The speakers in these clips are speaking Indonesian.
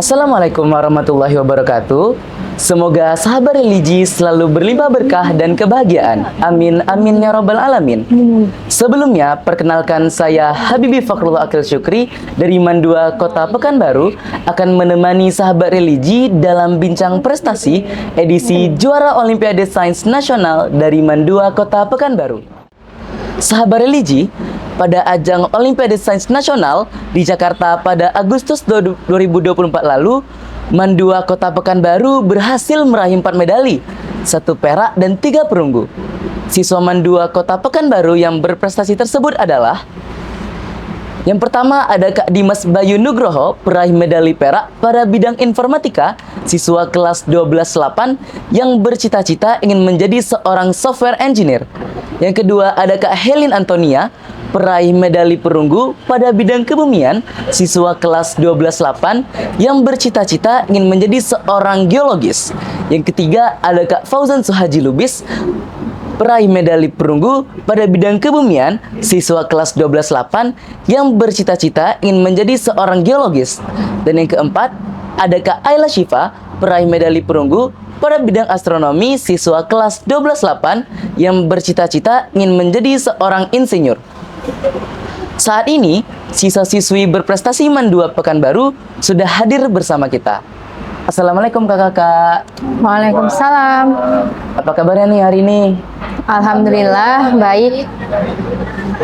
Assalamualaikum warahmatullahi wabarakatuh. Semoga sahabat religi selalu berlimpah berkah dan kebahagiaan. Amin, amin ya robbal alamin. Sebelumnya, perkenalkan saya Habibi Fakrullah Akil Syukri dari Mandua Kota Pekanbaru akan menemani sahabat religi dalam bincang prestasi edisi Juara Olimpiade Sains Nasional dari Mandua Kota Pekanbaru. Sahabat religi, pada ajang Olimpiade Sains Nasional di Jakarta pada Agustus 2024 lalu, Mandua Kota Pekanbaru berhasil meraih 4 medali, 1 perak dan 3 perunggu. Siswa Mandua Kota Pekanbaru yang berprestasi tersebut adalah: yang pertama ada Kak Dimas Bayu Nugroho, peraih medali perak pada bidang informatika, siswa kelas 12-8 yang bercita-cita ingin menjadi seorang software engineer. Yang kedua ada Kak Helin Antonia, peraih medali perunggu pada bidang kebumian, siswa kelas 12-8 yang bercita-cita ingin menjadi seorang geologis. Yang ketiga ada Kak Fauzan Suhaji Lubis, peraih medali perunggu pada bidang kebumian, siswa kelas 12-8 yang bercita-cita ingin menjadi seorang geologis. Dan yang keempat ada Kak Ayla Syifa, peraih medali perunggu pada bidang astronomi, siswa kelas 12-8 yang bercita-cita ingin menjadi seorang insinyur. Saat ini, siswa-siswi berprestasi Mandua Pekanbaru sudah hadir bersama kita. Assalamualaikum kakak-kakak. Waalaikumsalam. Apa kabarnya nih hari ini? Alhamdulillah baik.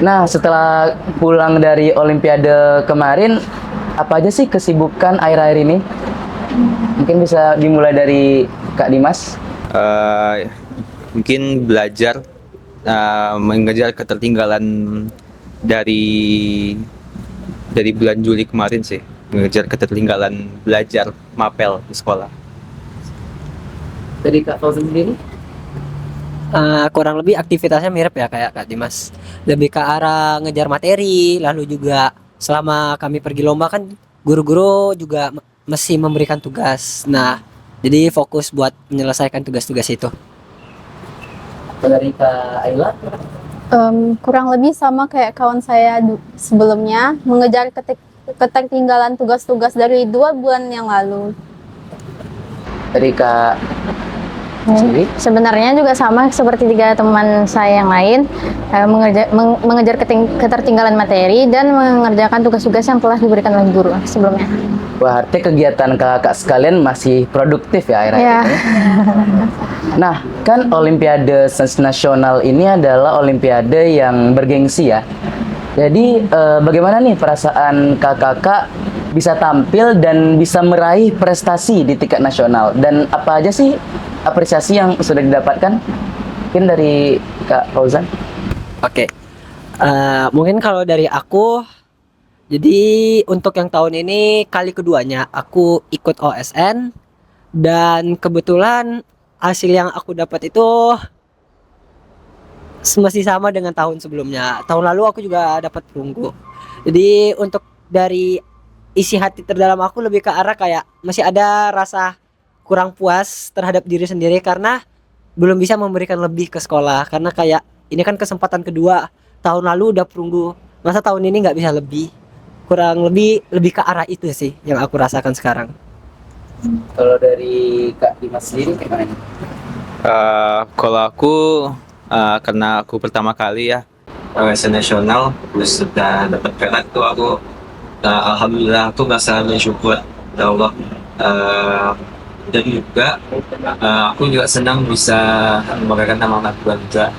Nah, setelah pulang dari Olimpiade kemarin, apa aja sih kesibukan akhir-akhir ini? Mungkin bisa dimulai dari Kak Dimas. Mungkin belajar, mengejar ketertinggalan dari bulan Juli kemarin sih, mengejar ketertinggalan belajar mapel di sekolah. Dari Kak Fauzan sendiri? Kurang lebih aktivitasnya mirip ya kayak Kak Dimas, lebih ke arah ngejar materi. Lalu juga selama kami pergi lomba kan guru-guru juga mesti memberikan tugas, nah jadi fokus buat menyelesaikan tugas-tugas itu. Dari Kak Ayla? Kurang lebih sama kayak kawan saya sebelumnya, mengejar ketertinggalan tugas-tugas dari 2 bulan yang lalu. Dari Kak sendiri? Sebenarnya juga sama seperti 3 teman saya yang lain, mengejar ketertinggalan materi dan mengerjakan tugas-tugas yang telah diberikan oleh guru sebelumnya. Wah, artinya kegiatan kakak sekalian masih produktif ya akhir-akhir Ya. ini. Nah, kan Olimpiade Sains Nasional ini adalah Olimpiade yang bergengsi ya. Jadi bagaimana nih perasaan kakak-kakak bisa tampil dan bisa meraih prestasi di tingkat nasional? Dan apa aja sih apresiasi yang sudah didapatkan? Mungkin dari Kak Fauzan. Oke. Mungkin kalau dari aku, jadi untuk yang tahun ini kali keduanya aku ikut OSN, dan kebetulan hasil yang aku dapat itu masih sama dengan tahun sebelumnya. Tahun lalu aku juga dapat perunggu. Jadi untuk dari isi hati terdalam aku lebih ke arah kayak masih ada rasa kurang puas terhadap diri sendiri karena belum bisa memberikan lebih ke sekolah. Karena kayak ini kan kesempatan kedua, tahun lalu udah perunggu, masa tahun ini nggak bisa lebih. Kurang lebih ke arah itu sih yang aku rasakan sekarang. Kalau dari Kak Dimas sendiri gimana? Kalau aku, karena aku pertama kali ya OSN nasional, terus sudah dapat perak tuh aku, alhamdulillah aku merasa bersyukur ya Allah. Dan juga aku juga senang bisa membanggakan nama anak bangsa.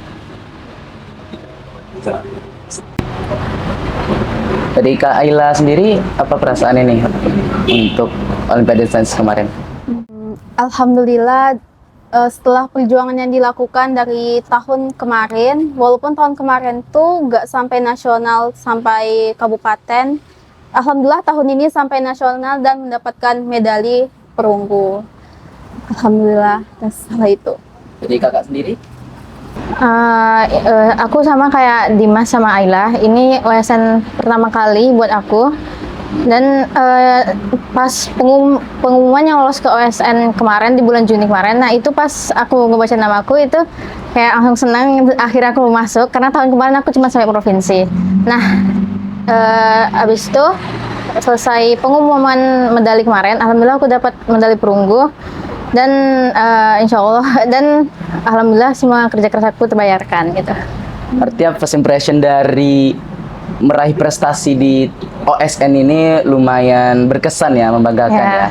Dari Kak Ayla sendiri, apa perasaan ini untuk Olimpiade Sains kemarin? Alhamdulillah, setelah perjuangan yang dilakukan dari tahun kemarin, walaupun tahun kemarin tuh nggak sampai nasional, sampai kabupaten, alhamdulillah tahun ini sampai nasional dan mendapatkan medali perunggu. Alhamdulillah, setelah itu. Jadi kakak sendiri? Aku sama kayak Dimas sama Ayla, ini OSN pertama kali buat aku. Dan pas pengumuman yang lolos ke OSN kemarin di bulan Juni kemarin, nah itu pas aku ngebaca namaku itu kayak langsung senang, akhirnya aku masuk karena tahun kemarin aku cuma sampai provinsi. Nah, abis itu selesai pengumuman medali kemarin, alhamdulillah aku dapat medali perunggu dan insya Allah dan alhamdulillah semua kerja keras aku terbayarkan gitu. Artinya first impression dari meraih prestasi di OSN ini lumayan berkesan ya, membanggakan ya.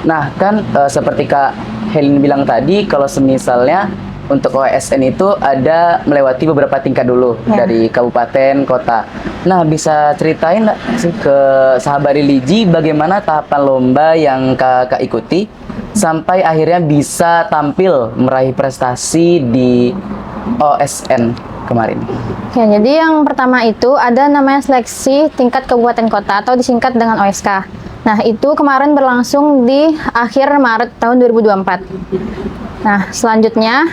Nah kan seperti Kak Helin bilang tadi, kalau semisalnya untuk OSN itu ada melewati beberapa tingkat dulu dari kabupaten, kota. Nah bisa ceritain nggak sih ke sahabat religi bagaimana tahapan lomba yang Kakak ikuti sampai akhirnya bisa tampil meraih prestasi di OSN kemarin? Ya, jadi yang pertama itu ada namanya seleksi tingkat kabupaten kota atau disingkat dengan OSK. Nah, itu kemarin berlangsung di akhir Maret tahun 2024. Nah, selanjutnya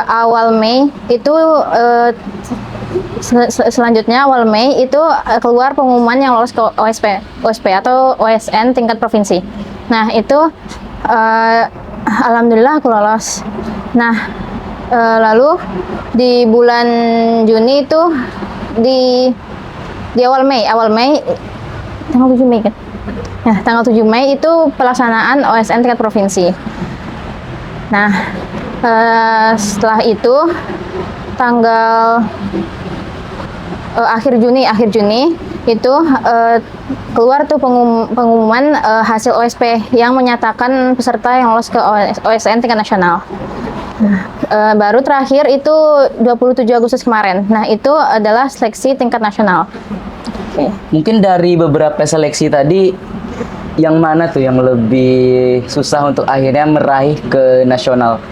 awal Mei itu selanjutnya awal Mei itu keluar pengumuman yang lolos ke OSP atau OSN tingkat provinsi. Nah, itu alhamdulillah aku lolos. Nah, lalu di bulan Juni itu di awal Mei tanggal 7 Mei kan? Nah, tanggal 7 Mei itu pelaksanaan OSN tingkat provinsi. Nah, setelah itu tanggal akhir Juni itu keluar tuh pengumuman hasil OSP yang menyatakan peserta yang lolos ke OSN tingkat nasional. Baru terakhir itu 27 Agustus kemarin. Nah, itu adalah seleksi tingkat nasional. Mungkin dari beberapa seleksi tadi, yang mana tuh yang lebih susah untuk akhirnya meraih ke nasional?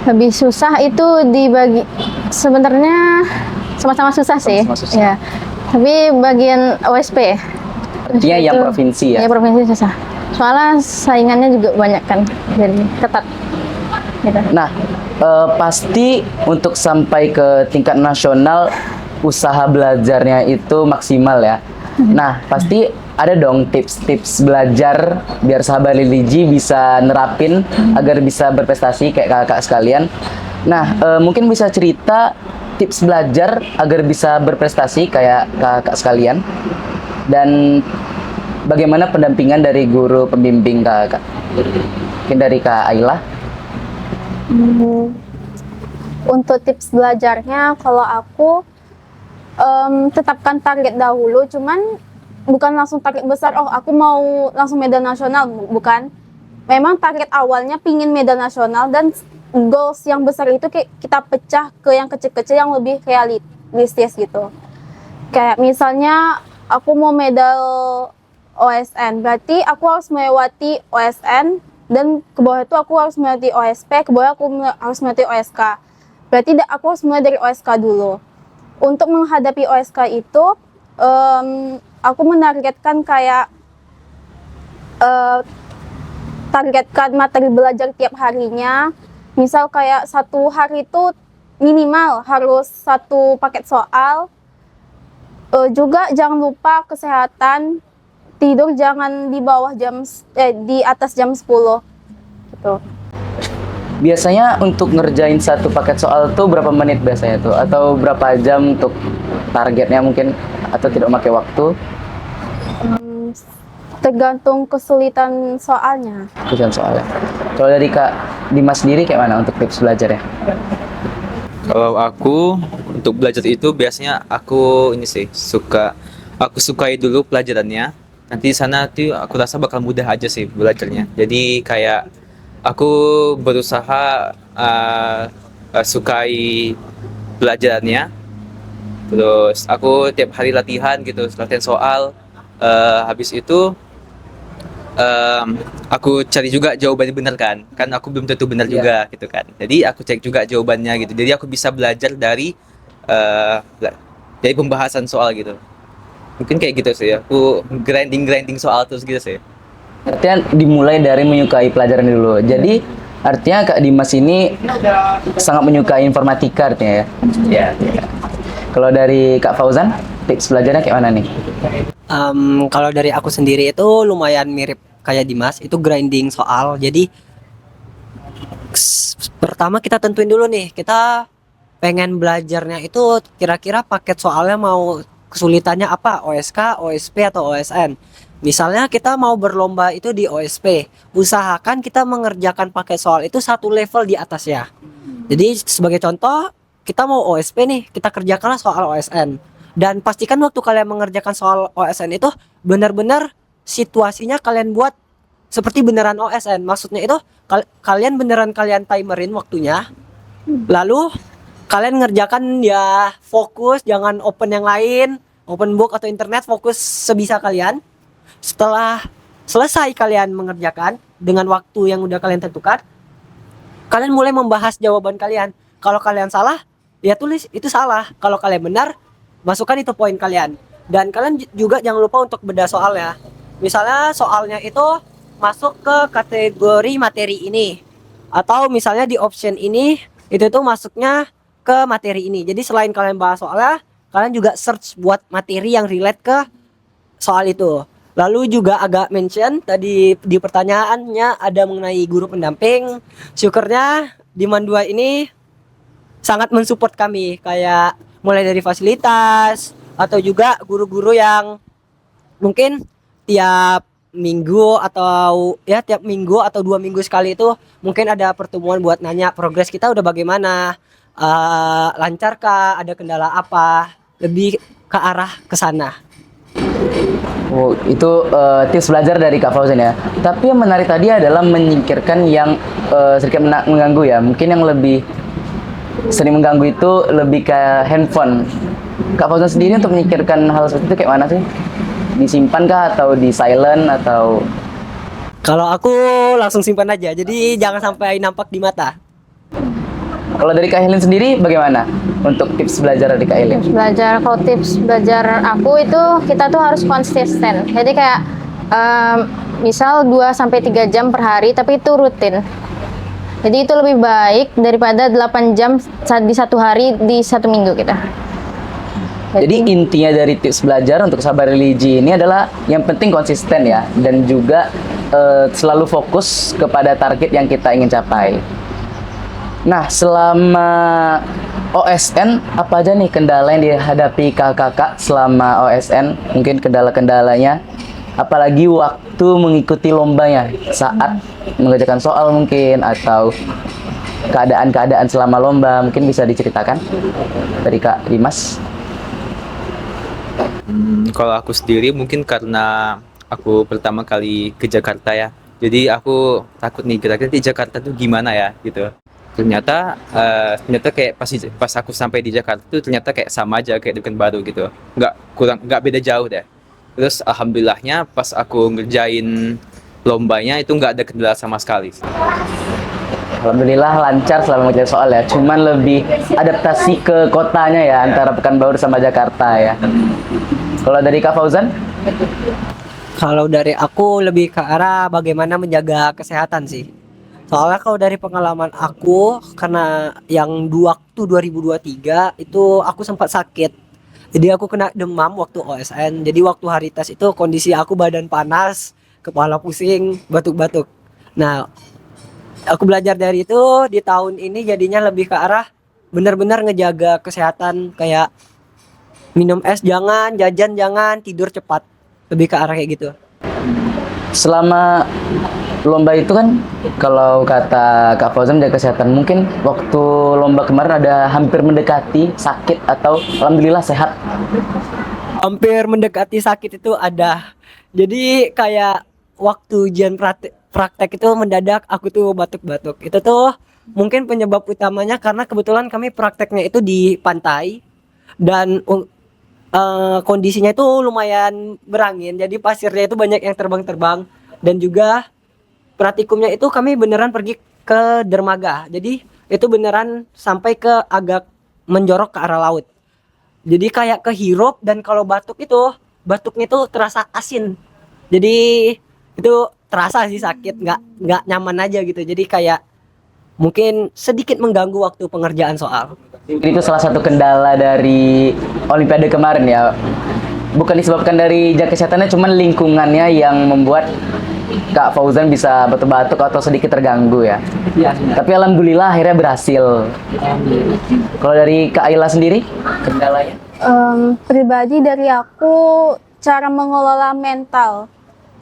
Lebih susah itu dibagi, sebenarnya sama-sama susah sih. Sama-sama susah. Ya. Tapi bagian OSP. Artinya yang provinsi ya? Ya, provinsi susah. Soalnya saingannya juga banyak kan, jadi ketat. Gitu. Nah, pasti untuk sampai ke tingkat nasional usaha belajarnya itu maksimal ya. Nah, pasti ada dong tips-tips belajar biar sahabat religi bisa nerapin agar bisa berprestasi kayak kakak sekalian. Nah, mungkin bisa cerita tips belajar agar bisa berprestasi kayak kakak sekalian, dan bagaimana pendampingan dari guru pembimbing kakak? Mungkin dari Kak Ayla. Untuk tips belajarnya, kalau aku tetapkan target dahulu, cuman bukan langsung target besar, oh aku mau langsung medan nasional, bukan. Memang target awalnya pingin medan nasional, dan goals yang besar itu kita pecah ke yang kecil-kecil yang lebih realistis gitu. Kayak misalnya aku mau medal OSN, berarti aku harus melewati OSN, dan ke bawah itu aku harus melewati OSP, ke bawah aku harus melewati OSK. Berarti aku harus mulai dari OSK dulu. Untuk menghadapi OSK itu, aku menargetkan kayak targetkan materi belajar tiap harinya. Misal kayak satu hari itu minimal harus satu paket soal. Juga jangan lupa kesehatan, tidur jangan di bawah di atas jam 10 gitu. Biasanya untuk ngerjain satu paket soal tuh berapa menit biasanya tuh? Atau berapa jam untuk targetnya mungkin? Atau tidak pakai waktu? Tergantung kesulitan soalnya. Kesulitan soalnya. Kalau dari Kak Dimas sendiri kayak mana untuk tips belajarnya? Kalau aku untuk belajar itu biasanya aku aku sukai dulu pelajarannya. Nanti di sana tuh aku rasa bakal mudah aja sih belajarnya. Jadi kayak aku berusaha sukai pelajarannya. Terus aku tiap hari latihan gitu, latihan soal. Habis itu aku cari juga jawabannya benar kan aku belum tentu benar juga gitu kan. Jadi aku cek juga jawabannya gitu. Jadi aku bisa belajar dari pembahasan soal gitu. Mungkin kayak gitu sih. Aku grinding soal terus gitu sih. Artinya dimulai dari menyukai pelajaran dulu. Jadi artinya Kak Dimas ini sangat menyukai informatika artinya ya. Ya. Kalau dari Kak Fauzan, tips belajarnya kayak mana nih? Kalau dari aku sendiri itu lumayan mirip kayak Dimas, itu grinding soal. Jadi pertama kita tentuin dulu nih, kita pengen belajarnya itu kira-kira paket soalnya mau kesulitannya apa, OSK, OSP atau OSN. Misalnya kita mau berlomba itu di OSP, usahakan kita mengerjakan pakai soal itu satu level di atasnya. Jadi sebagai contoh, kita mau OSP nih, kita kerjakanlah soal OSN. Dan pastikan waktu kalian mengerjakan soal OSN itu benar-benar situasinya kalian buat seperti beneran OSN. Maksudnya itu kalian beneran kalian timerin waktunya. Lalu kalian ngerjakan ya fokus, jangan open yang lain, open book atau internet, fokus sebisa kalian. Setelah selesai kalian mengerjakan dengan waktu yang udah kalian tentukan, kalian mulai membahas jawaban kalian. Kalau kalian salah, ya tulis itu salah. Kalau kalian benar, masukkan itu poin kalian. Dan kalian juga jangan lupa untuk bedah soalnya. Misalnya soalnya itu masuk ke kategori materi ini, atau misalnya di option ini itu tuh masuknya ke materi ini. Jadi selain kalian bahas soalnya, kalian juga search buat materi yang relate ke soal itu. Lalu juga agak mention tadi di pertanyaannya ada mengenai guru pendamping. Syukurnya di Mandua ini sangat mensupport kami, kayak mulai dari fasilitas atau juga guru-guru yang mungkin tiap minggu atau 2 minggu sekali itu mungkin ada pertemuan buat nanya progres kita udah bagaimana, lancarkah, ada kendala apa, lebih ke arah ke sana. Oh, itu tips belajar dari Kak Fauzan ya. Tapi yang menarik tadi adalah menyingkirkan yang sedikit mengganggu ya. Mungkin yang lebih sering mengganggu itu lebih ke handphone. Kak Fauzan sendiri untuk menyingkirkan hal seperti itu kayak mana sih? Disimpan kah atau di silent atau? Kalau aku langsung simpan aja, jadi jangan sampai nampak di mata. Kalau dari Kak Helin sendiri bagaimana untuk tips belajar dari Kak Helin? Kalau tips belajar aku itu kita tuh harus konsisten. Jadi kayak misal 2-3 jam per hari, tapi itu rutin. Jadi itu lebih baik daripada 8 jam di satu hari di 1 minggu kita. Jadi intinya dari tips belajar untuk sahabat religi ini adalah yang penting konsisten ya, dan juga selalu fokus kepada target yang kita ingin capai. Nah, selama OSN apa aja nih kendala yang dihadapi kakak-kakak selama OSN? Mungkin kendala-kendalanya, apalagi waktu mengikuti lombanya saat mengerjakan soal mungkin, atau keadaan-keadaan selama lomba, mungkin bisa diceritakan dari Kak Dimas. Kalau aku sendiri mungkin karena aku pertama kali ke Jakarta ya, jadi aku takut nih kira-kira di Jakarta tuh gimana ya gitu. Ternyata kayak pas aku sampai di Jakarta tuh ternyata kayak sama aja kayak di Pekanbaru gitu, nggak beda jauh deh. Terus alhamdulillahnya pas aku ngerjain lombanya itu nggak ada kendala sama sekali. Alhamdulillah lancar selama mengerjakan soal ya. Cuman lebih adaptasi ke kotanya ya, antara Pekanbaru sama Jakarta ya. Kalau dari Kak Fauzan? Kalau dari aku lebih ke arah bagaimana menjaga kesehatan sih. Soalnya kalau dari pengalaman aku, karena yang waktu 2023 itu aku sempat sakit. Jadi aku kena demam waktu OSN. Jadi waktu hari tes itu kondisi aku badan panas, kepala pusing, batuk-batuk. Nah, aku belajar dari itu di tahun ini jadinya lebih ke arah benar-benar ngejaga kesehatan, kayak minum es jangan, jajan jangan, tidur cepat. Lebih ke arah kayak gitu. Selama lomba itu kan, kalau kata Kak Fauzan menjaga kesehatan, mungkin waktu lomba kemarin ada hampir mendekati sakit atau alhamdulillah sehat? Hampir mendekati sakit itu ada. Jadi kayak waktu ujian praktek itu mendadak aku tuh batuk-batuk. Itu tuh mungkin penyebab utamanya karena kebetulan kami prakteknya itu di pantai dan kondisinya itu lumayan berangin, jadi pasirnya itu banyak yang terbang-terbang, dan juga praktikumnya itu kami beneran pergi ke dermaga, jadi itu beneran sampai ke agak menjorok ke arah laut, jadi kayak kehirup, dan kalau batuknya itu terasa asin, jadi itu terasa sih sakit, nggak nyaman aja gitu, jadi kayak mungkin sedikit mengganggu waktu pengerjaan soal. Itu salah satu kendala dari Olimpiade kemarin ya. Bukan disebabkan dari jaga kesehatannya, cuman lingkungannya yang membuat Kak Fauzan bisa batuk-batuk atau sedikit terganggu ya. Tapi alhamdulillah akhirnya berhasil. Kalau dari Kak Ayla sendiri, kendalanya? Pribadi dari aku, cara mengelola mental.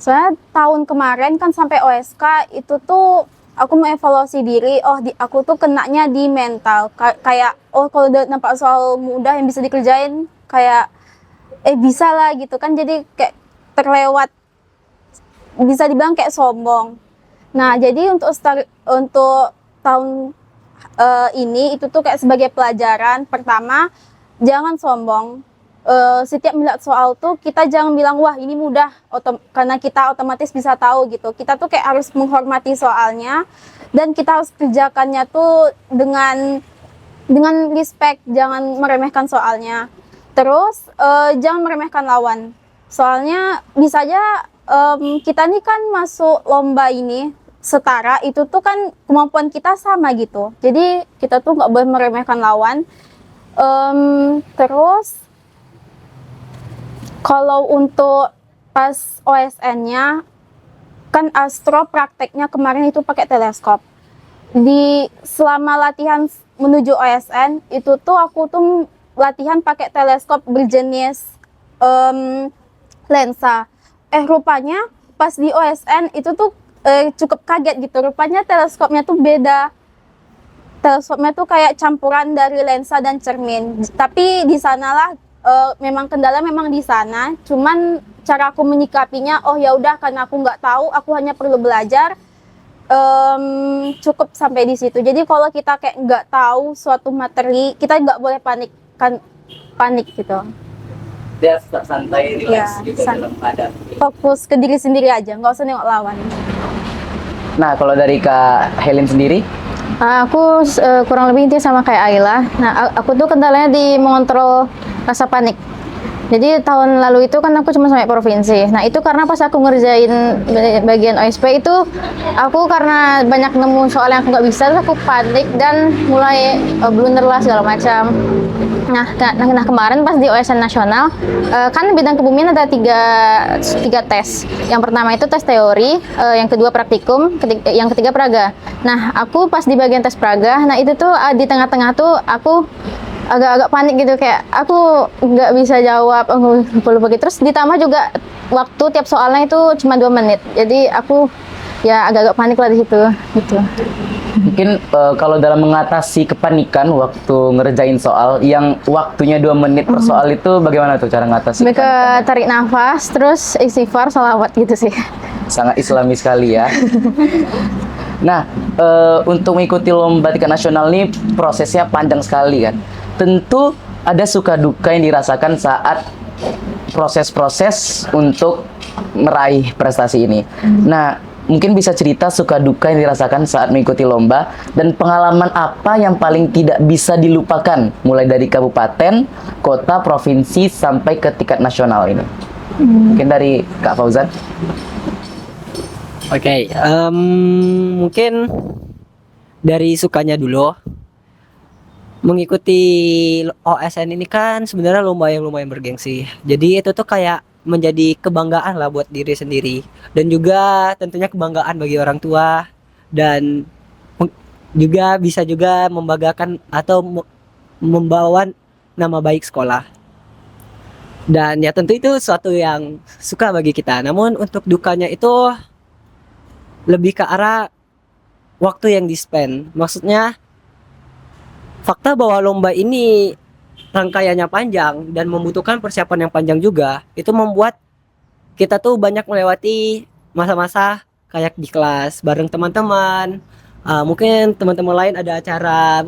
Soalnya tahun kemarin kan sampai OSK itu tuh aku mengevaluasi diri, aku tuh kenanya di mental. Kayak kalau udah nampak soal mudah yang bisa dikerjain, kayak bisa lah gitu kan, jadi kayak terlewat, bisa dibilang kayak sombong. Nah, jadi untuk tahun ini itu tuh kayak sebagai pelajaran. Pertama, jangan sombong. Setiap melihat soal tuh kita jangan bilang wah ini mudah, karena kita otomatis bisa tahu gitu. Kita tuh kayak harus menghormati soalnya, dan kita harus kerjakannya tuh dengan respect, jangan meremehkan soalnya. Terus jangan meremehkan lawan. Soalnya bisa aja kita nih kan masuk lomba ini setara, itu tuh kan kemampuan kita sama gitu. Jadi kita tuh nggak boleh meremehkan lawan. Terus kalau untuk pas OSN-nya kan Astro prakteknya kemarin itu pakai teleskop. Selama latihan menuju OSN itu tuh aku tuh latihan pakai teleskop berjenis lensa. Rupanya pas di OSN itu tuh cukup kaget gitu. Rupanya teleskopnya tuh beda. Teleskopnya tuh kayak campuran dari lensa dan cermin. Tapi di sanalah memang kendala memang di sana. Cuman cara aku menyikapinya, ya udah karena aku nggak tahu, aku hanya perlu belajar. Cukup sampai di situ. Jadi kalau kita kayak nggak tahu suatu materi, kita nggak boleh panik gitu. Dia santai, relax gitu dalam keadaan. Fokus ke diri sendiri aja, nggak usah nengok lawan. Nah, kalau dari Kak Helin sendiri, Aku kurang lebih intinya sama kayak Ayla. Nah, aku tuh kendalanya di mengontrol rasa panik. Jadi tahun lalu itu kan aku cuma sampai provinsi. Nah, itu karena pas aku ngerjain bagian OSP itu, aku karena banyak nemu soal yang aku nggak bisa, terus aku panik dan mulai blunder lah segala macam. Nah, kemarin pas di OSN nasional, kan bidang kebumian ada tiga tes. Yang pertama itu tes teori, yang kedua praktikum, yang ketiga praga. Nah, aku pas di bagian tes praga, nah itu tuh di tengah-tengah tuh aku agak-agak panik gitu, kayak aku nggak bisa jawab, lupa gitu. Terus ditambah juga waktu tiap soalnya itu cuma 2 menit. Jadi aku ya agak-agak panik lah di situ gitu. mungkin kalau dalam mengatasi kepanikan waktu ngerjain soal yang waktunya 2 menit per soal itu bagaimana tuh cara ngatasi? Lebih ke tarik nafas, terus istighfar, sholawat gitu sih. Sangat islami sekali ya. Nah, untuk mengikuti lomba tingkat nasional ini prosesnya panjang sekali kan. Tentu ada suka duka yang dirasakan saat proses-proses untuk meraih prestasi ini. Nah, mungkin bisa cerita suka duka yang dirasakan saat mengikuti lomba dan pengalaman apa yang paling tidak bisa dilupakan mulai dari kabupaten, kota, provinsi sampai ke tingkat nasional ini. Mungkin dari Kak Fauzan. Oke, mungkin dari sukanya dulu. Mengikuti OSN ini kan sebenarnya lomba yang lumayan bergengsi. Jadi itu tuh kayak menjadi kebanggaan lah buat diri sendiri, dan juga tentunya kebanggaan bagi orang tua, dan juga bisa juga membanggakan atau membawa nama baik sekolah. Dan ya tentu itu suatu yang suka bagi kita. Namun untuk dukanya itu lebih ke arah waktu yang di-spend. Maksudnya fakta bahwa lomba ini rangkaiannya panjang dan membutuhkan persiapan yang panjang juga, itu membuat kita tuh banyak melewati masa-masa kayak di kelas bareng teman-teman. Mungkin teman-teman lain ada acara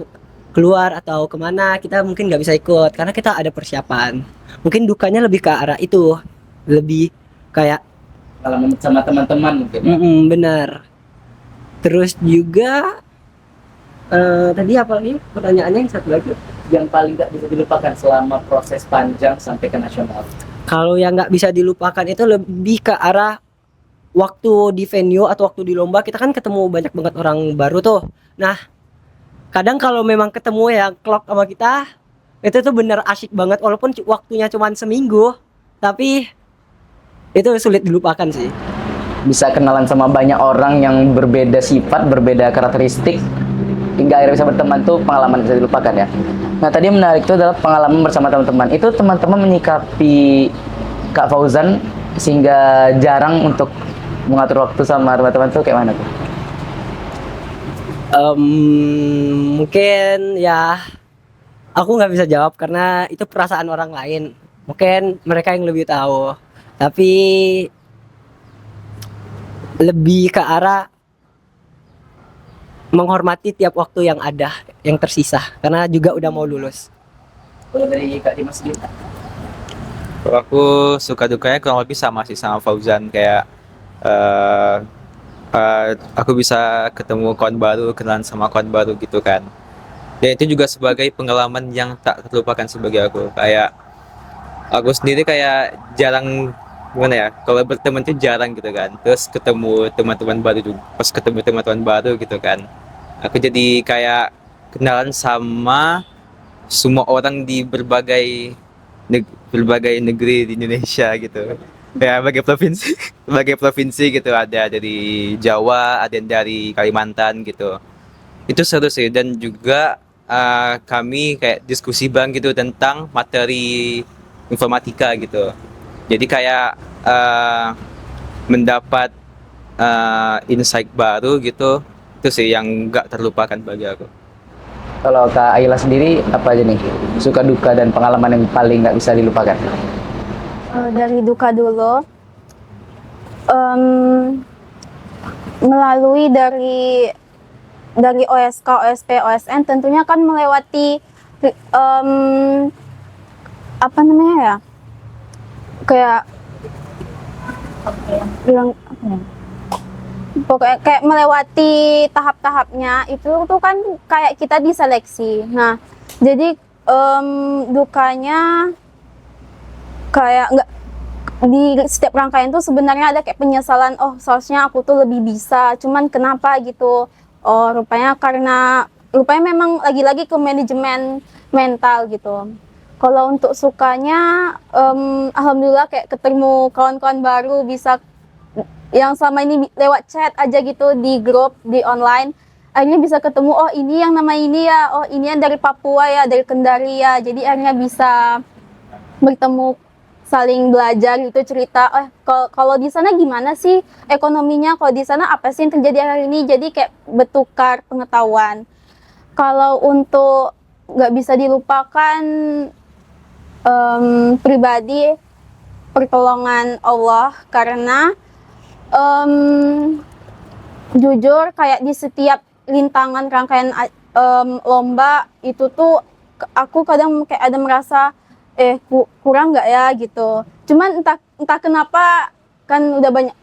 keluar atau kemana, kita mungkin nggak bisa ikut karena kita ada persiapan. Mungkin dukanya lebih ke arah itu, lebih kayak Kalau sama teman-teman mungkin. benar. Terus juga tadi apa lagi pertanyaannya, yang satu lagi? Yang paling nggak bisa dilupakan selama proses panjang sampai ke nasional. Kalau yang nggak bisa dilupakan itu lebih ke arah waktu di venue atau waktu di lomba, kita kan ketemu banyak banget orang baru tuh. Nah, kadang kalau memang ketemu yang klop sama kita, itu tuh bener asyik banget walaupun waktunya cuma seminggu, tapi itu sulit dilupakan sih. Bisa kenalan sama banyak orang yang berbeda sifat, berbeda karakteristik, hingga akhirnya bisa berteman tuh pengalaman bisa dilupakan ya. Nah, tadi yang menarik itu adalah pengalaman bersama teman-teman. Itu teman-teman menyikapi Kak Fauzan sehingga jarang untuk mengatur waktu sama teman-teman tuh kayak mana tuh? Mungkin ya aku nggak bisa jawab karena itu perasaan orang lain. Mungkin mereka yang lebih tahu. Tapi lebih ke arah menghormati tiap waktu yang ada, yang tersisa. Karena juga udah mau lulus. Kalau dari Kak Dimas sendiri? Kalau aku suka dukanya kurang lebih sama sih sama Fauzan, kayak eh aku bisa ketemu kawan baru, kenalan sama kawan baru gitu kan. Dan itu juga sebagai pengalaman yang tak terlupakan sebagai aku. Kayak aku sendiri kayak jarang, gimana ya, kalau berteman itu jarang gitu kan. Terus ketemu teman-teman baru juga, pas ketemu teman-teman baru gitu kan, aku jadi kayak kenalan sama semua orang di berbagai negeri di Indonesia gitu. Ya, berbagai provinsi, berbagai provinsi gitu, ada dari Jawa, ada yang dari Kalimantan gitu. Itu seru sih, dan juga kami kayak diskusi bang gitu tentang materi informatika gitu. Jadi kayak mendapat insight baru gitu. Itu sih yang nggak terlupakan bagi aku. Kalau Kak Ayla sendiri apa aja nih suka duka dan pengalaman yang paling nggak bisa dilupakan? Dari duka dulu, em, melalui dari OSK, OSP, OSN tentunya kan melewati em, apa namanya ya, kayak bilang apa ya? Pokoknya kayak melewati tahap-tahapnya itu tuh kan kayak kita diseleksi. Nah, jadi dukanya kayak nggak di setiap rangkaian tuh sebenarnya ada kayak penyesalan, oh seharusnya aku tuh lebih bisa, cuman kenapa gitu. Oh rupanya memang lagi-lagi ke manajemen mental gitu. Kalau untuk sukanya, alhamdulillah kayak ketemu kawan-kawan baru, bisa yang selama ini lewat chat aja gitu di grup, di online, akhirnya bisa ketemu, oh ini yang nama ini ya, oh ini yang dari Papua ya, dari Kendari ya, jadi akhirnya bisa bertemu, saling belajar gitu, cerita, kalau di sana gimana sih ekonominya, kalau di sana apa sih yang terjadi hari ini, jadi kayak bertukar pengetahuan. Kalau untuk nggak bisa dilupakan, pribadi pertolongan Allah, karena jujur kayak di setiap rintangan rangkaian lomba itu tuh aku kadang kayak ada merasa kurang nggak ya gitu. Cuman entah kenapa kan udah banyak,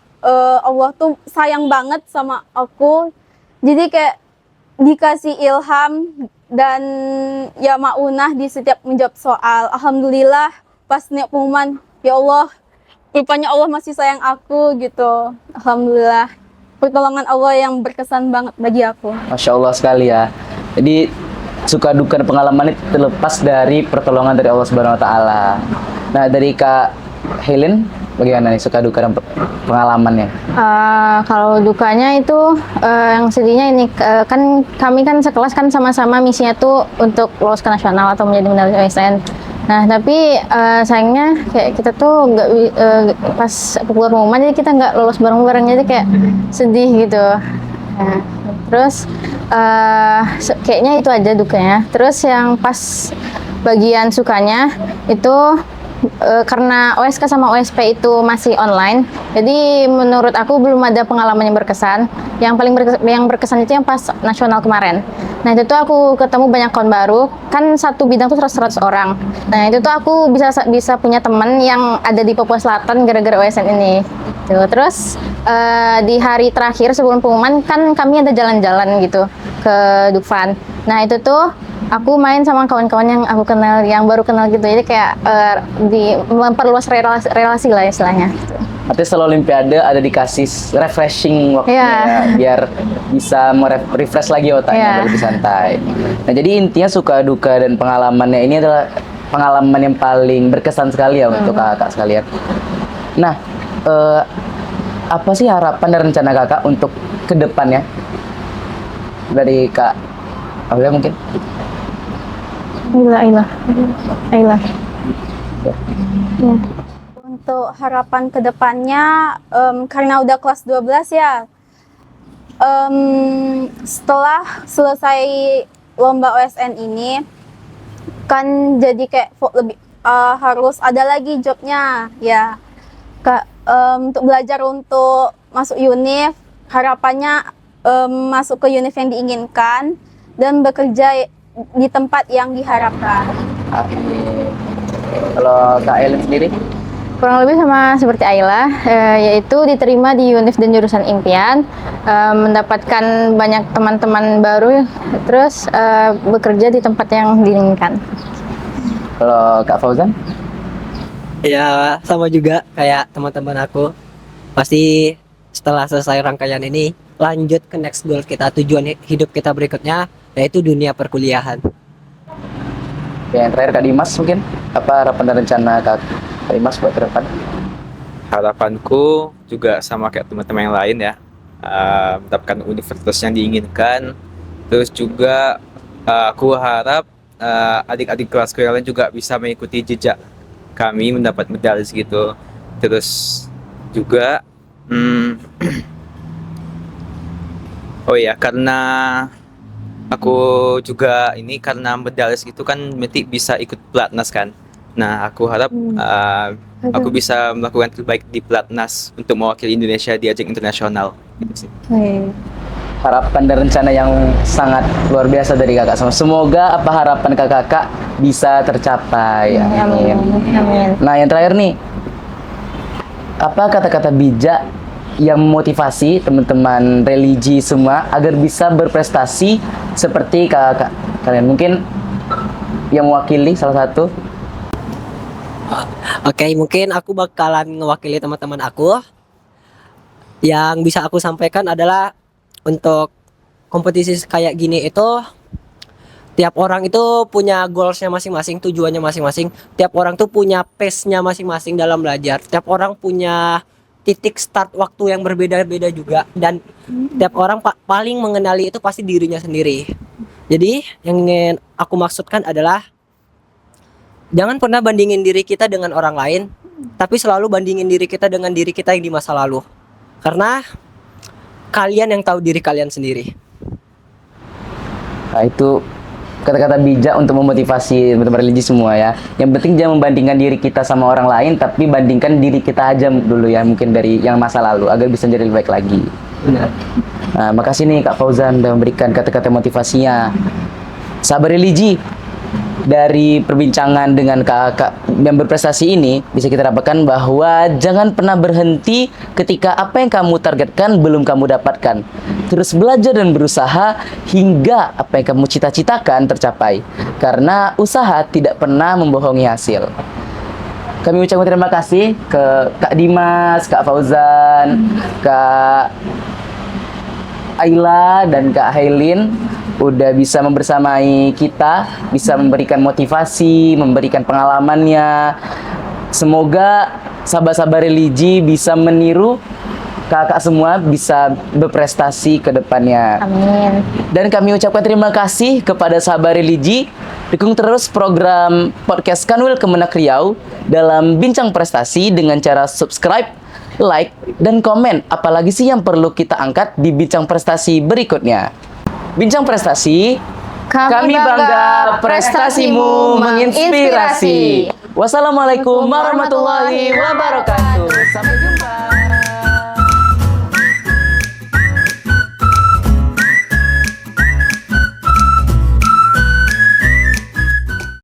Allah tuh sayang banget sama aku, jadi kayak dikasih ilham dan ya maunah di setiap menjawab soal. Alhamdulillah pas nih pengumuman, ya Allah, rupanya Allah masih sayang aku gitu. Alhamdulillah, pertolongan Allah yang berkesan banget bagi aku. Masya Allah sekali ya. Jadi suka duka dan pengalaman itu terlepas dari pertolongan dari Allah Subhanahu Wa Taala. Nah, dari Kak Helen, bagaimana nih suka duka dan pengalamannya? Kalau dukanya itu yang sedihnya ini, kan kami kan sekelas kan sama-sama misinya tuh untuk lolos ke nasional atau menjadi medali OSN. Nah tapi sayangnya kayak kita tuh nggak pas keluar pengumuman, jadi kita nggak lolos bareng-bareng, jadi kayak sedih gitu. Nah, terus kayaknya itu aja dukanya. Terus yang pas bagian sukanya itu karena OSK sama OSP itu masih online, jadi menurut aku belum ada pengalaman yang berkesan. Yang paling berkesan itu yang pas nasional kemarin. Nah itu tuh aku ketemu banyak kawan baru, kan satu bidang tuh 100 orang. Nah itu tuh aku bisa punya teman yang ada di Papua Selatan gara-gara OSN ini. Terus di hari terakhir sebelum pengumuman kan kami ada jalan-jalan gitu ke Dufan. Nah itu tuh aku main sama kawan-kawan yang aku kenal, yang baru kenal gitu, jadi kayak memperluas relasi lah istilahnya. Artinya setelah Olimpiade ada dikasih refreshing waktunya ya, biar bisa refresh lagi otaknya, lebih santai. Nah jadi intinya suka duka dan pengalamannya ini adalah pengalaman yang paling berkesan sekali ya untuk kakak sekalian. Nah apa sih harapan dan rencana kakak untuk kedepannya dari Kak Aulia mungkin? Aila. Untuk harapan kedepannya, karena udah kelas 12 ya, setelah selesai lomba OSN ini, kan jadi kayak lebih harus ada lagi jobnya ya. Untuk belajar untuk masuk univ, harapannya masuk ke univ yang diinginkan dan bekerja di tempat yang diharapkan. Amin. Kalau Kak Ellen sendiri? Kurang lebih sama seperti Aila, yaitu diterima di univ dan jurusan impian, mendapatkan banyak teman-teman baru, terus bekerja di tempat yang diinginkan. Kalau Kak Fauzan? Ya sama juga kayak teman-teman aku. Pasti setelah selesai rangkaian ini lanjut ke next goal kita, tujuan hidup kita berikutnya, yaitu dunia perkuliahan. Yang terakhir Kak Dimas mungkin, apa harapan dan rencana Kak Dimas buat ke depan? Harapanku juga sama kayak teman-teman yang lain ya, mendapatkan universitas yang diinginkan. Terus juga aku harap adik-adik kelasku yang lain juga bisa mengikuti jejak kami mendapat medali gitu. Terus juga oh ya, karena aku juga ini karena medali itu kan nanti bisa ikut pelatnas kan. Nah, aku harap aku bisa melakukan terbaik di pelatnas untuk mewakili Indonesia di ajang internasional gitu sih. Harapan dan rencana yang sangat luar biasa dari kakak semua. Semoga apa harapan kakak bisa tercapai. Amin. Amin. Nah, yang terakhir nih, apa kata-kata bijak yang memotivasi teman-teman religi semua agar bisa berprestasi seperti kakak kalian? Mungkin yang mewakili salah satu. Oke, mungkin aku bakalan mewakili teman-teman aku. Yang bisa aku sampaikan adalah untuk kompetisi kayak gini itu tiap orang itu punya goalsnya masing-masing, tujuannya masing-masing. Tiap orang tuh punya pace-nya masing-masing dalam belajar. Tiap orang punya titik start waktu yang berbeda-beda juga, dan tiap orang paling mengenali itu pasti dirinya sendiri. Jadi yang ingin aku maksudkan adalah jangan pernah bandingin diri kita dengan orang lain, tapi selalu bandingin diri kita dengan diri kita yang di masa lalu. Karena kalian yang tahu diri kalian sendiri. Nah, itu kata-kata bijak untuk memotivasi teman-teman religi semua ya. Yang penting jangan membandingkan diri kita sama orang lain, tapi bandingkan diri kita aja dulu ya, mungkin dari yang masa lalu agar bisa jadi lebih baik lagi. Benar. Nah, makasih nih Kak Fauzan udah memberikan kata-kata motivasinya. Sahabat religi, dari perbincangan dengan kakak yang berprestasi ini bisa kita dapatkan bahwa jangan pernah berhenti ketika apa yang kamu targetkan belum kamu dapatkan. Terus belajar dan berusaha hingga apa yang kamu cita-citakan tercapai. Karena usaha tidak pernah membohongi hasil. Kami ucapkan terima kasih ke Kak Dimas, Kak Fauzan, Kak Aila, dan Kak Hailin udah bisa membersamai kita, bisa memberikan motivasi, memberikan pengalamannya. Semoga sahabat-sahabat religi bisa meniru kakak semua, bisa berprestasi ke depannya. Amin. Dan kami ucapkan terima kasih kepada sahabat religi. Dukung terus program podcast Kanwil Kemenak Riau dalam Bincang Prestasi dengan cara subscribe, like, dan komen. Apalagi sih yang perlu kita angkat di Bincang Prestasi berikutnya. Bincang Prestasi, kami bangga prestasimu menginspirasi. Wassalamualaikum warahmatullahi wabarakatuh. Sampai jumpa.